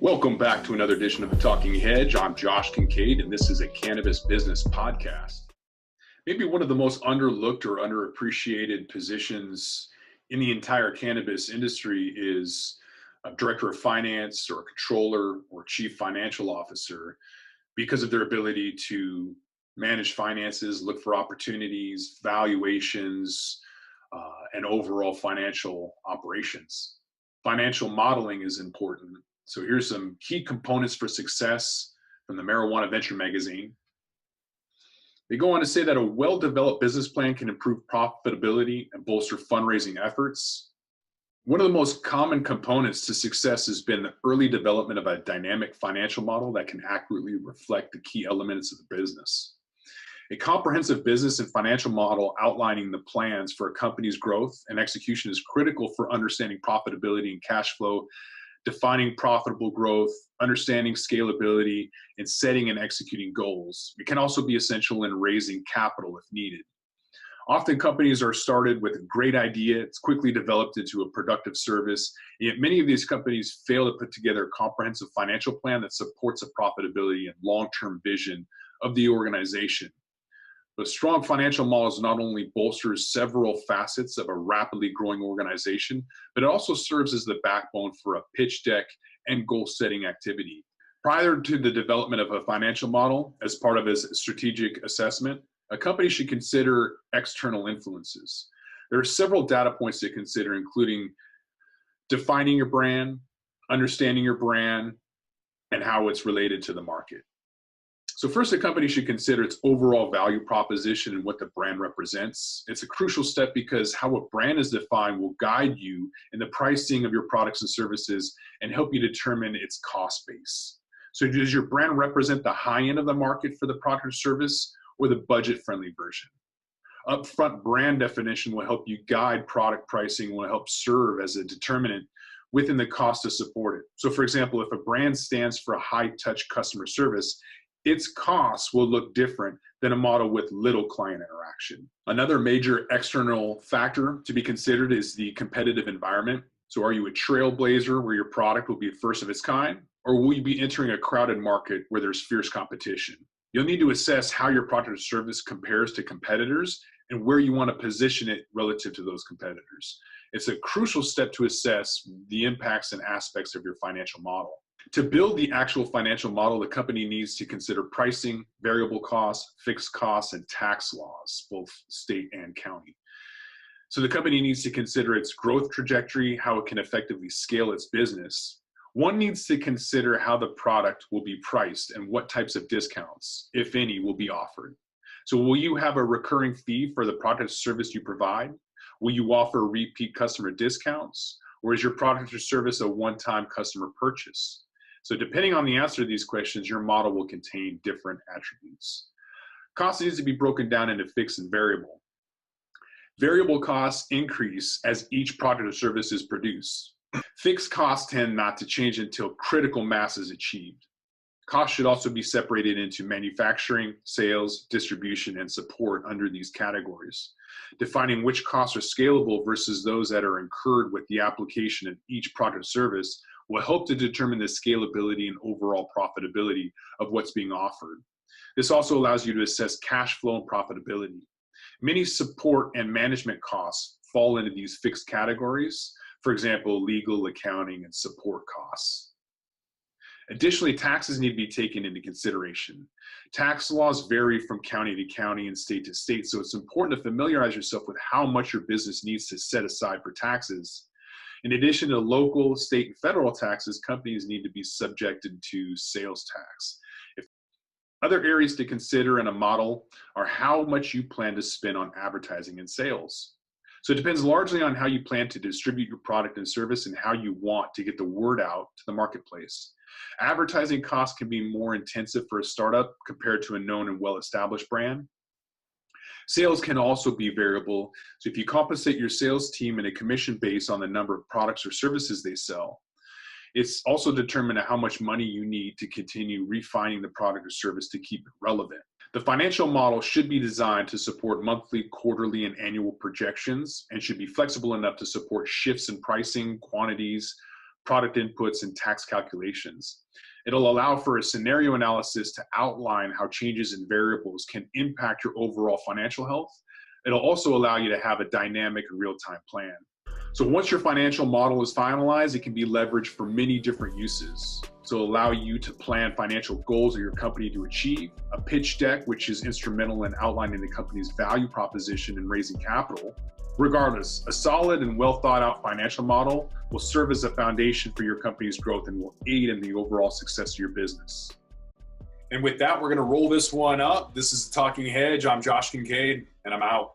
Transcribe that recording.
Welcome back to another edition of the Talking Hedge. I'm Josh Kincaid, and this is a cannabis business podcast. Maybe one of the most underlooked or underappreciated positions in the entire cannabis industry is a director of finance or a controller or chief financial officer because of their ability to manage finances, look for opportunities, valuations, and overall financial operations. Financial modeling is important. So here's some key components for success from the Marijuana Venture magazine. They go on to say that a well-developed business plan can improve profitability and bolster fundraising efforts. One of the most common components to success has been the early development of a dynamic financial model that can accurately reflect the key elements of the business. A comprehensive business and financial model outlining the plans for a company's growth and execution is critical for understanding profitability and cash flow, defining profitable growth, understanding scalability, and setting and executing goals. It can also be essential in raising capital if needed. Often companies are started with a great idea, it's quickly developed into a productive service, yet many of these companies fail to put together a comprehensive financial plan that supports the profitability and long-term vision of the organization. The strong financial models not only bolsters several facets of a rapidly growing organization, but it also serves as the backbone for a pitch deck and goal-setting activity. Prior to the development of a financial model, as part of its strategic assessment, a company should consider external influences. There are several data points to consider, including defining your brand, understanding your brand, and how it's related to the market. So first, a company should consider its overall value proposition and what the brand represents. It's a crucial step because how a brand is defined will guide you in the pricing of your products and services and help you determine its cost base. So does your brand represent the high end of the market for the product or service or the budget-friendly version? Upfront brand definition will help you guide product pricing, will help serve as a determinant within the cost to support it. So for example, if a brand stands for a high-touch customer service, its costs will look different than a model with little client interaction. Another major external factor to be considered is the competitive environment. So are you a trailblazer where your product will be first of its kind, or will you be entering a crowded market where there's fierce competition? You'll need to assess how your product or service compares to competitors and where you want to position it relative to those competitors. It's a crucial step to assess the impacts and aspects of your financial model. To build the actual financial model, the company needs to consider pricing, variable costs, fixed costs, and tax laws, both state and county. So the company needs to consider its growth trajectory, how it can effectively scale its business. One needs to consider how the product will be priced and what types of discounts, if any, will be offered. So will you have a recurring fee for the product or service you provide? Will you offer repeat customer discounts? Or is your product or service a one-time customer purchase? So depending on the answer to these questions, your model will contain different attributes. Cost needs to be broken down into fixed and variable. Variable costs increase as each product or service is produced. Fixed costs tend not to change until critical mass is achieved. Costs should also be separated into manufacturing, sales, distribution, and support under these categories. Defining which costs are scalable versus those that are incurred with the application of each product or service will help to determine the scalability and overall profitability of what's being offered. This also allows you to assess cash flow and profitability. Many support and management costs fall into these fixed categories, for example, legal, accounting, and support costs. Additionally, taxes need to be taken into consideration. Tax laws vary from county to county and state to state, so it's important to familiarize yourself with how much your business needs to set aside for taxes. In addition to local, state, and federal taxes, companies need to be subjected to sales tax. Other areas to consider in a model are how much you plan to spend on advertising and sales. So it depends largely on how you plan to distribute your product and service and how you want to get the word out to the marketplace. Advertising costs can be more intensive for a startup compared to a known and well-established brand. Sales can also be variable. So if you compensate your sales team in a commission based on the number of products or services they sell, it's also determined how much money you need to continue refining the product or service to keep it relevant. The financial model should be designed to support monthly, quarterly, and annual projections and should be flexible enough to support shifts in pricing, quantities, product inputs, and tax calculations. It'll allow for a scenario analysis to outline how changes in variables can impact your overall financial health. It'll also allow you to have a dynamic and real-time plan. So once your financial model is finalized, it can be leveraged for many different uses. So it'll allow you to plan financial goals of your company to achieve, a pitch deck, which is instrumental in outlining the company's value proposition and raising capital. Regardless, a solid and well thought out financial model will serve as a foundation for your company's growth and will aid in the overall success of your business. And with that, we're going to roll this one up. This is Talking Hedge. I'm Josh Kincaid, and I'm out.